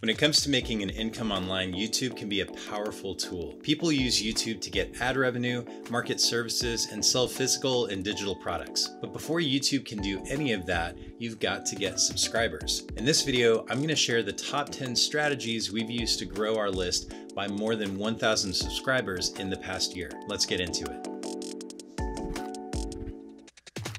When it comes to making an income online, YouTube can be a powerful tool. People use YouTube to get ad revenue, market services, and sell physical and digital products. But before YouTube can do any of that, you've got to get subscribers. In this video, I'm going to share the top 10 strategies we've used to grow our list by more than 1,000 subscribers in the past year. Let's get into it.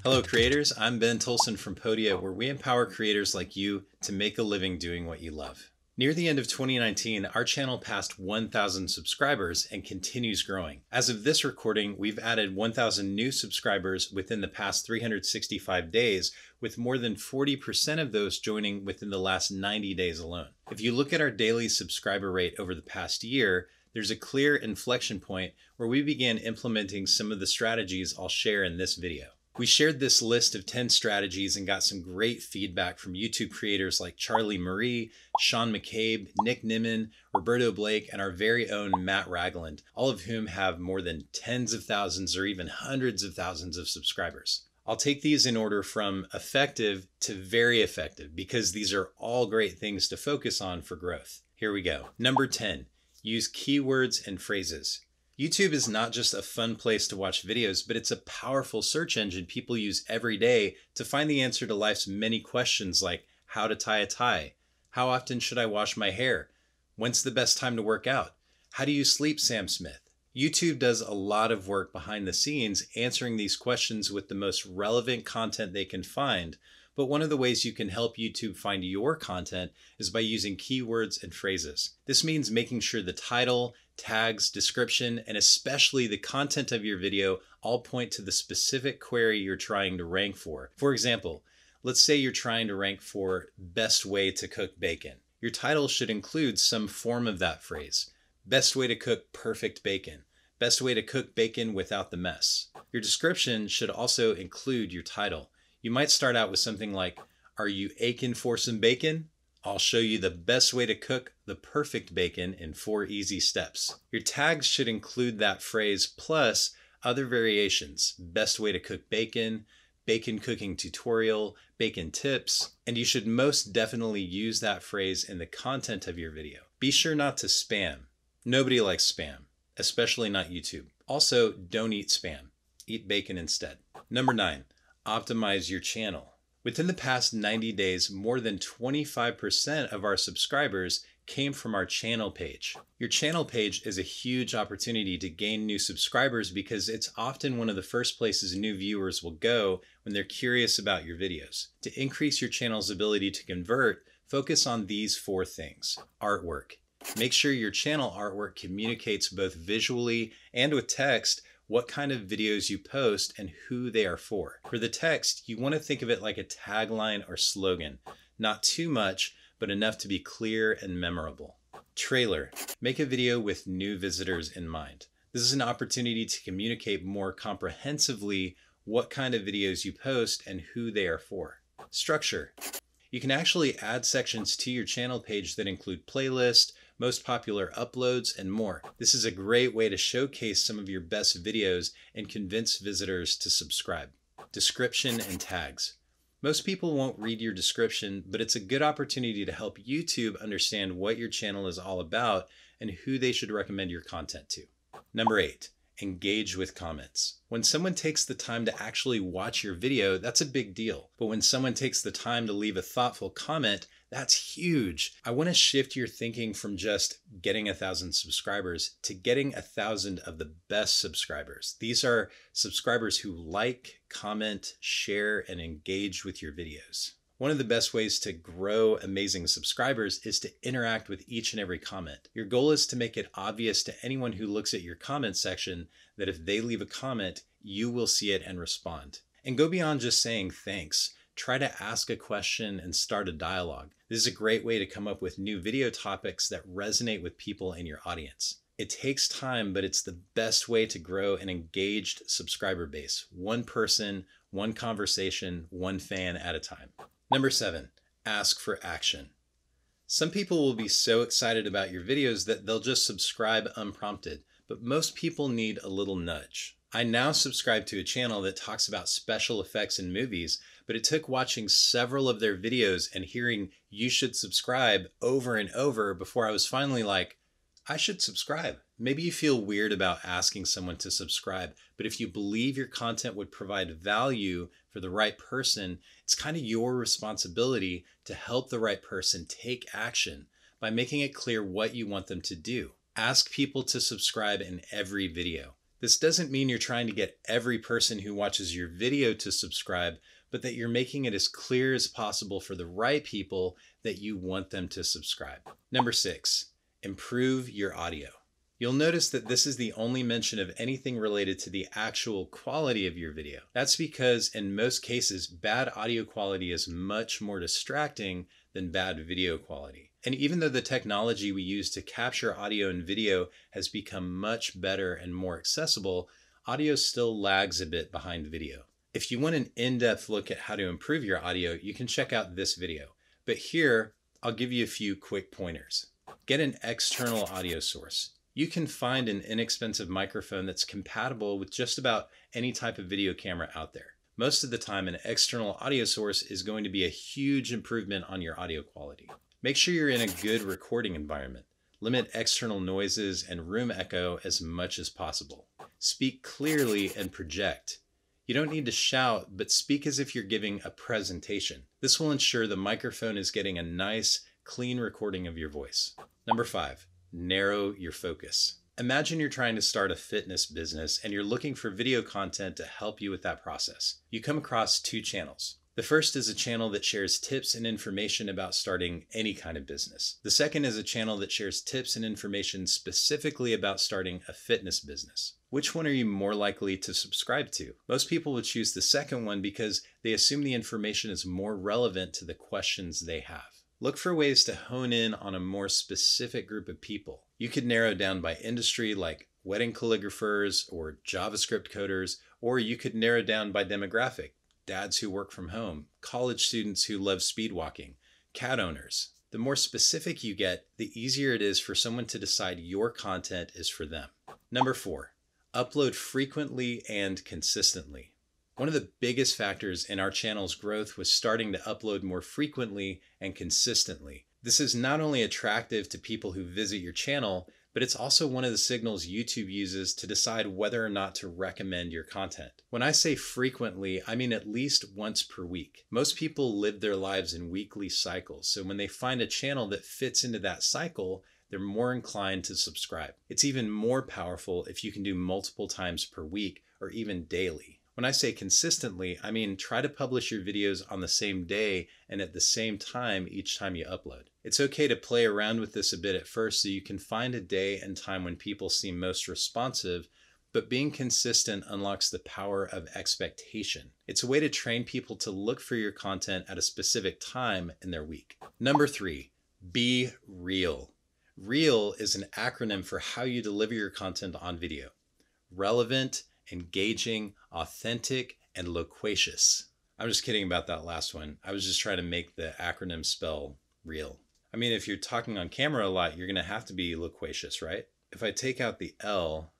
Hello creators, I'm Ben Tolson from Podia, where we empower creators like you to make a living doing what you love. Near the end of 2019, our channel passed 1,000 subscribers and continues growing. As of this recording, we've added 1,000 new subscribers within the past 365 days, with more than 40% of those joining within the last 90 days alone. If you look at our daily subscriber rate over the past year, there's a clear inflection point where we began implementing some of the strategies I'll share in this video. We shared this list of 10 strategies and got some great feedback from YouTube creators like Charlie Marie, Sean McCabe, Nick Nimmin, Roberto Blake, and our very own Matt Ragland, all of whom have more than tens of thousands or even hundreds of thousands of subscribers. I'll take these in order from effective to very effective because these are all great things to focus on for growth. Here we go. Number 10, use keywords and phrases. YouTube is not just a fun place to watch videos, but it's a powerful search engine people use every day to find the answer to life's many questions like how to tie a tie, how often should I wash my hair, when's the best time to work out, how do you sleep, Sam Smith? YouTube does a lot of work behind the scenes answering these questions with the most relevant content they can find. But one of the ways you can help YouTube find your content is by using keywords and phrases. This means making sure the title, tags, description, and especially the content of your video all point to the specific query you're trying to rank for. For example, let's say you're trying to rank for best way to cook bacon. Your title should include some form of that phrase. Best way to cook perfect bacon. Best way to cook bacon without the mess. Your description should also include your title. You might start out with something like, are you aching for some bacon? I'll show you the best way to cook the perfect bacon in 4 easy steps. Your tags should include that phrase plus other variations. Best way to cook bacon, bacon cooking tutorial, bacon tips, and you should most definitely use that phrase in the content of your video. Be sure not to spam. Nobody likes spam, especially not YouTube. Also, don't eat spam. Eat bacon instead. Number 9. Optimize your channel. Within the past 90 days, more than 25% of our subscribers came from our channel page. Your channel page is a huge opportunity to gain new subscribers because it's often one of the first places new viewers will go when they're curious about your videos. To increase your channel's ability to convert, focus on these 4 things. Artwork. Make sure your channel artwork communicates both visually and with text what kind of videos you post and who they are for. For the text, you want to think of it like a tagline or slogan. Not too much, but enough to be clear and memorable. Trailer. Make a video with new visitors in mind. This is an opportunity to communicate more comprehensively what kind of videos you post and who they are for. Structure. You can actually add sections to your channel page that include playlist, most popular uploads, and more. This is a great way to showcase some of your best videos and convince visitors to subscribe. Description and tags. Most people won't read your description, but it's a good opportunity to help YouTube understand what your channel is all about and who they should recommend your content to. Number 8. Engage with comments. When someone takes the time to actually watch your video, that's a big deal. But when someone takes the time to leave a thoughtful comment, that's huge. I want to shift your thinking from just getting 1,000 subscribers to getting 1,000 of the best subscribers. These are subscribers who like, comment, share, and engage with your videos. One of the best ways to grow amazing subscribers is to interact with each and every comment. Your goal is to make it obvious to anyone who looks at your comment section that if they leave a comment, you will see it and respond. And go beyond just saying thanks. Try to ask a question and start a dialogue. This is a great way to come up with new video topics that resonate with people in your audience. It takes time, but it's the best way to grow an engaged subscriber base. One person, one conversation, one fan at a time. Number 7, ask for action. Some people will be so excited about your videos that they'll just subscribe unprompted, but most people need a little nudge. I now subscribe to a channel that talks about special effects in movies, but it took watching several of their videos and hearing "you should subscribe" over and over before I was finally like, I should subscribe. Maybe you feel weird about asking someone to subscribe, but if you believe your content would provide value for the right person, it's kind of your responsibility to help the right person take action by making it clear what you want them to do. Ask people to subscribe in every video. This doesn't mean you're trying to get every person who watches your video to subscribe, but that you're making it as clear as possible for the right people that you want them to subscribe. Number 6, improve your audio. You'll notice that this is the only mention of anything related to the actual quality of your video. That's because in most cases, bad audio quality is much more distracting than bad video quality. And even though the technology we use to capture audio and video has become much better and more accessible, audio still lags a bit behind video. If you want an in-depth look at how to improve your audio, you can check out this video. But here, I'll give you a few quick pointers. Get an external audio source. You can find an inexpensive microphone that's compatible with just about any type of video camera out there. Most of the time, an external audio source is going to be a huge improvement on your audio quality. Make sure you're in a good recording environment. Limit external noises and room echo as much as possible. Speak clearly and project. You don't need to shout, but speak as if you're giving a presentation. This will ensure the microphone is getting a nice, clean recording of your voice. Number 5, narrow your focus. Imagine you're trying to start a fitness business and you're looking for video content to help you with that process. You come across 2 channels. The first is a channel that shares tips and information about starting any kind of business. The second is a channel that shares tips and information specifically about starting a fitness business. Which one are you more likely to subscribe to? Most people would choose the second one because they assume the information is more relevant to the questions they have. Look for ways to hone in on a more specific group of people. You could narrow down by industry like wedding calligraphers or JavaScript coders, or you could narrow down by demographic. Dads who work from home, college students who love speed walking, cat owners. The more specific you get, the easier it is for someone to decide your content is for them. Number 4, upload frequently and consistently. One of the biggest factors in our channel's growth was starting to upload more frequently and consistently. This is not only attractive to people who visit your channel, but it's also one of the signals YouTube uses to decide whether or not to recommend your content. When I say frequently, I mean at least once per week. Most people live their lives in weekly cycles, so when they find a channel that fits into that cycle, they're more inclined to subscribe. It's even more powerful if you can do multiple times per week or even daily. When I say consistently, I mean try to publish your videos on the same day and at the same time each time you upload. It's okay to play around with this a bit at first so you can find a day and time when people seem most responsive, but being consistent unlocks the power of expectation. It's a way to train people to look for your content at a specific time in their week. Number 3, be real. R.E.A.L is an acronym for how you deliver your content on video. Relevant, engaging, authentic, and loquacious. I'm just kidding about that last one. I was just trying to make the acronym spell real. I mean, if you're talking on camera a lot, you're going to have to be loquacious, right? If I take out the L,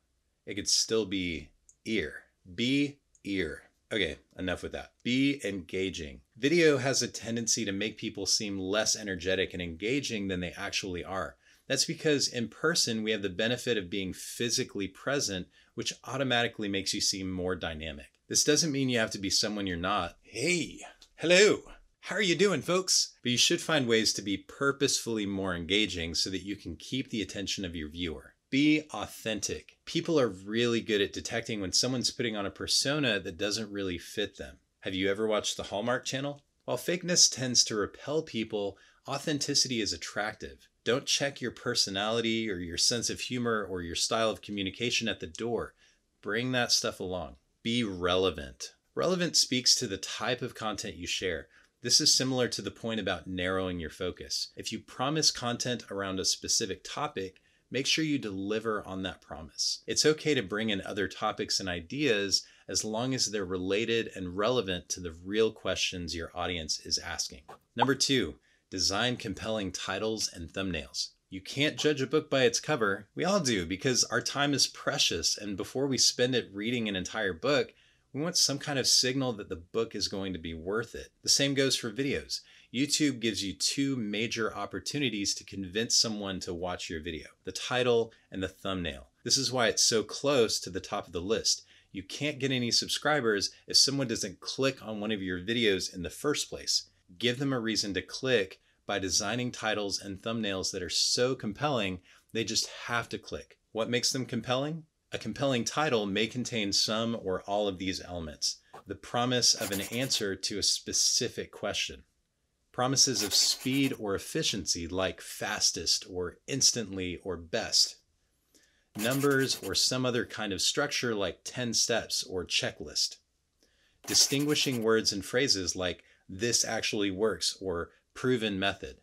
it could still be ear. Be ear. Okay, enough with that. Be engaging. Video has a tendency to make people seem less energetic and engaging than they actually are. That's because in person, we have the benefit of being physically present, which automatically makes you seem more dynamic. This doesn't mean you have to be someone you're not. Hey, hello, how are you doing, folks? But you should find ways to be purposefully more engaging so that you can keep the attention of your viewer. Be authentic. People are really good at detecting when someone's putting on a persona that doesn't really fit them. Have you ever watched the Hallmark Channel? While fakeness tends to repel people, authenticity is attractive. Don't check your personality or your sense of humor or your style of communication at the door. Bring that stuff along. Be relevant. Relevant speaks to the type of content you share. This is similar to the point about narrowing your focus. If you promise content around a specific topic, make sure you deliver on that promise. It's okay to bring in other topics and ideas as long as they're related and relevant to the real questions your audience is asking. Number 2, design compelling titles and thumbnails. You can't judge a book by its cover. We all do, because our time is precious, and before we spend it reading an entire book, we want some kind of signal that the book is going to be worth it. The same goes for videos. YouTube gives you two major opportunities to convince someone to watch your video: the title and the thumbnail. This is why it's so close to the top of the list. You can't get any subscribers if someone doesn't click on one of your videos in the first place. Give them a reason to click by designing titles and thumbnails that are so compelling, they just have to click. What makes them compelling? A compelling title may contain some or all of these elements: the promise of an answer to a specific question, promises of speed or efficiency like fastest or instantly or best, numbers or some other kind of structure like 10 steps or checklist, distinguishing words and phrases like "this actually works" or "proven method."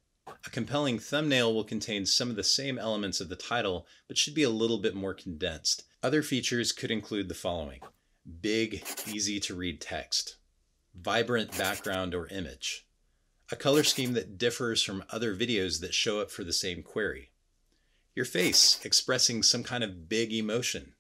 A compelling thumbnail will contain some of the same elements of the title, but should be a little bit more condensed. Other features could include the following: big, easy to read text, vibrant background or image, a color scheme that differs from other videos that show up for the same query, your face expressing some kind of big emotion.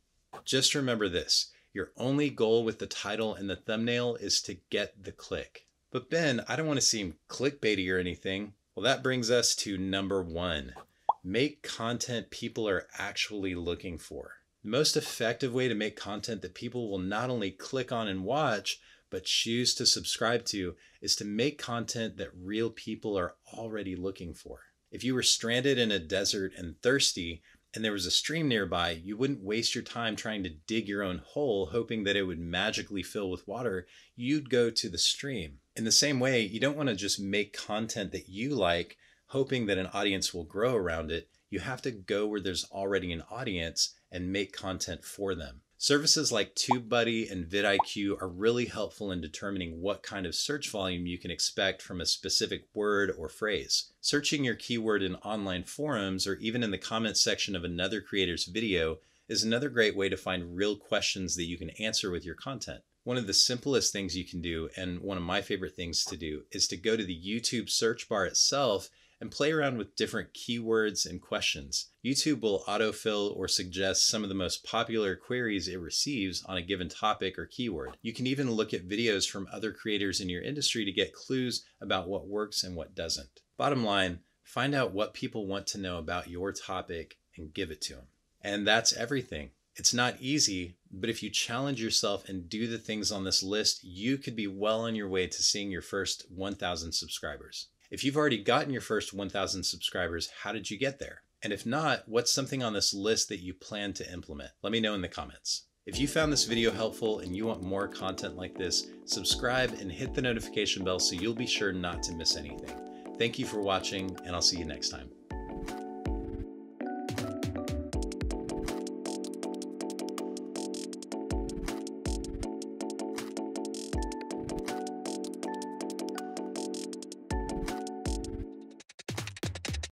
Just remember this: your only goal with the title and the thumbnail is to get the click. But Ben, I don't want to seem clickbaity or anything. Well, that brings us to number 1. Make content people are actually looking for. The most effective way to make content that people will not only click on and watch, but choose to subscribe to, is to make content that real people are already looking for. If you were stranded in a desert and thirsty, and there was a stream nearby, you wouldn't waste your time trying to dig your own hole hoping that it would magically fill with water. You'd go to the stream. In the same way, you don't want to just make content that you like hoping that an audience will grow around it. You have to go where there's already an audience and make content for them. Services like TubeBuddy and vidIQ are really helpful in determining what kind of search volume you can expect from a specific word or phrase. Searching your keyword in online forums or even in the comments section of another creator's video is another great way to find real questions that you can answer with your content. One of the simplest things you can do, and one of my favorite things to do, is to go to the YouTube search bar itself and play around with different keywords and questions. YouTube will autofill or suggest some of the most popular queries it receives on a given topic or keyword. You can even look at videos from other creators in your industry to get clues about what works and what doesn't. Bottom line, find out what people want to know about your topic and give it to them. And that's everything. It's not easy, but if you challenge yourself and do the things on this list, you could be well on your way to seeing your first 1,000 subscribers. If you've already gotten your first 1,000 subscribers, how did you get there? And if not, what's something on this list that you plan to implement? Let me know in the comments. If you found this video helpful and you want more content like this, subscribe and hit the notification bell so you'll be sure not to miss anything. Thank you for watching, and I'll see you next time.